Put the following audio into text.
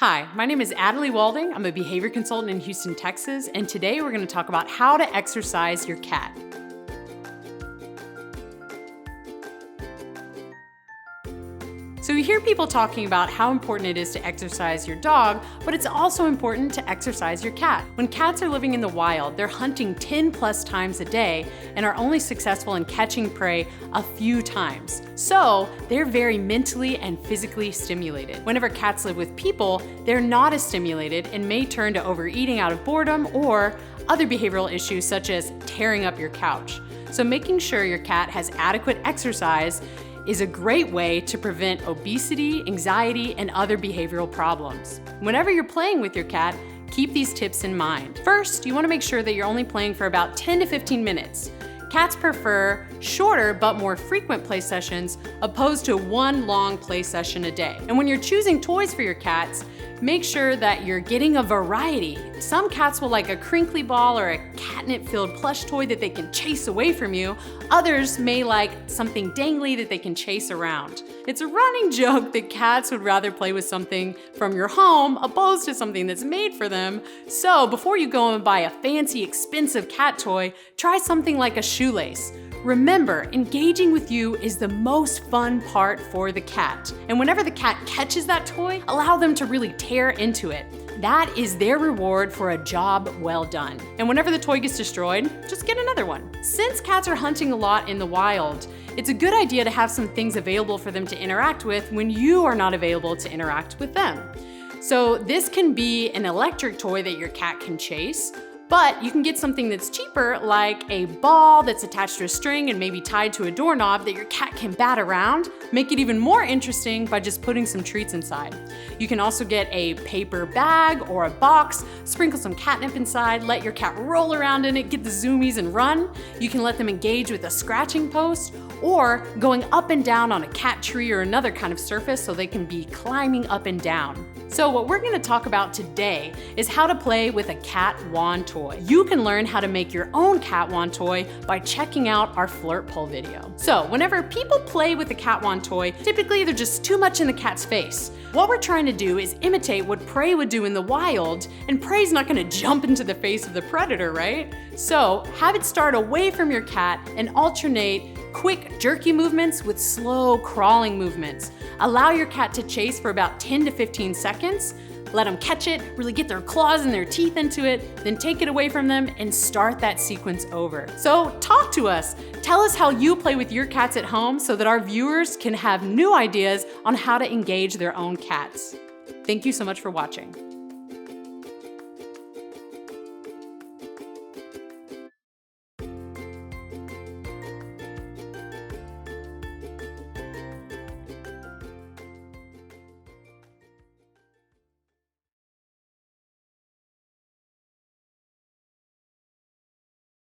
Hi, my name is Adelie Walding. I'm a behavior consultant in Houston, Texas, and today we're going to talk about how to exercise your cat. So you hear people talking about how important it is to exercise your dog, but it's also important to exercise your cat. When cats are living in the wild, they're hunting 10 plus times a day and are only successful in catching prey a few times. So they're very mentally and physically stimulated. Whenever cats live with people, they're not as stimulated and may turn to overeating out of boredom or other behavioral issues such as tearing up your couch. So making sure your cat has adequate exercise is a great way to prevent obesity, anxiety, and other behavioral problems. Whenever you're playing with your cat, keep these tips in mind. First, you want to make sure that you're only playing for about 10 to 15 minutes. Cats prefer shorter but more frequent play sessions opposed to one long play session a day. And when you're choosing toys for your cats, make sure that you're getting a variety. Some cats will like a crinkly ball or a catnip-filled plush toy that they can chase away from you. Others may like something dangly that they can chase around. It's a running joke that cats would rather play with something from your home opposed to something that's made for them. So before you go and buy a fancy, expensive cat toy, try something like a shoelace. Remember, engaging with you is the most fun part for the cat. And whenever the cat catches that toy, allow them to really tear into it. That is their reward for a job well done. And whenever the toy gets destroyed, just get another one. Since cats are hunting a lot in the wild, it's a good idea to have some things available for them to interact with when you are not available to interact with them. So this can be an electric toy that your cat can chase, but you can get something that's cheaper, like a ball that's attached to a string and maybe tied to a doorknob that your cat can bat around. Make it even more interesting by just putting some treats inside. You can also get a paper bag or a box, sprinkle some catnip inside, let your cat roll around in it, get the zoomies and run. You can let them engage with a scratching post or going up and down on a cat tree or another kind of surface so they can be climbing up and down. So what we're gonna talk about today is how to play with a cat wand toy. You can learn how to make your own cat wand toy by checking out our flirt pole video. So whenever people play with a cat wand toy, typically they're just too much in the cat's face. What we're trying to do is imitate what prey would do in the wild, and prey's not gonna jump into the face of the predator, right? So have it start away from your cat and alternate quick jerky movements with slow crawling movements. Allow your cat to chase for about 10 to 15 seconds. Let them catch it, really get their claws and their teeth into it, then take it away from them and start that sequence over. So talk to us. Tell us how you play with your cats at home so that our viewers can have new ideas on how to engage their own cats. Thank you so much for watching.